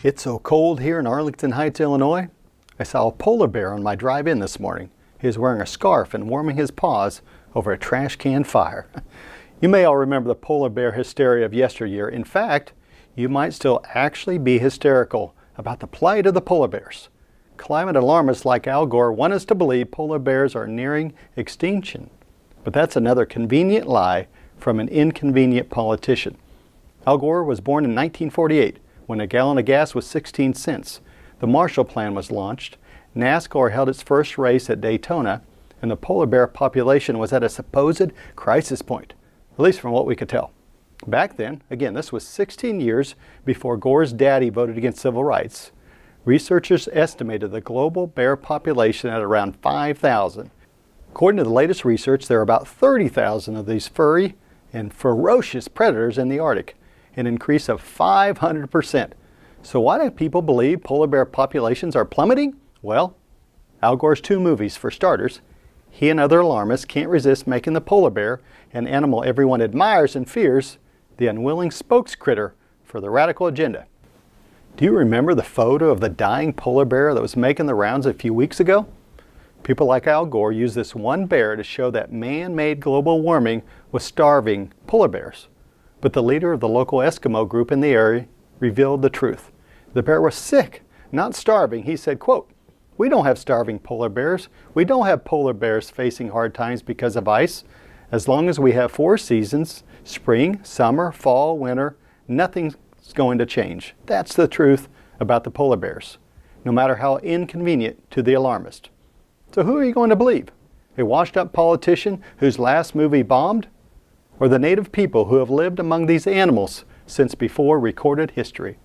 It's so cold here in Arlington Heights, Illinois. I saw a polar bear on my drive in this morning. He was wearing a scarf and warming his paws over a trash can fire. You may all remember the polar bear hysteria of yesteryear. In fact, you might still actually be hysterical about the plight of the polar bears. Climate alarmists like Al Gore want us to believe polar bears are nearing extinction. But that's another convenient lie from an inconvenient politician. Al Gore was born in 1948 when a gallon of gas was 16 cents. The Marshall Plan was launched, NASCAR held its first race at Daytona, and the polar bear population was at a supposed crisis point, at least from what we could tell. Back then, again, this was 16 years before Gore's daddy voted against civil rights, researchers estimated the global bear population at around 5,000. According to the latest research, there are about 30,000 of these furry and ferocious predators in the Arctic, an increase of 500%. So why do people believe polar bear populations are plummeting? Well, Al Gore's two movies, for starters. He and other alarmists can't resist making the polar bear, an animal everyone admires and fears, the unwilling spokescritter for the radical agenda. Do you remember the photo of the dying polar bear that was making the rounds a few weeks ago? People like Al Gore use this one bear to show that man-made global warming was starving polar bears. But the leader of the local Eskimo group in the area revealed the truth. The bear was sick, not starving. He said, quote, "We don't have starving polar bears. We don't have polar bears facing hard times because of ice. As long as we have 4 seasons, spring, summer, fall, winter, nothing's going to change." That's the truth about the polar bears, no matter how inconvenient to the alarmist. So who are you going to believe? A washed-up politician whose last movie bombed? Or the native people who have lived among these animals since before recorded history?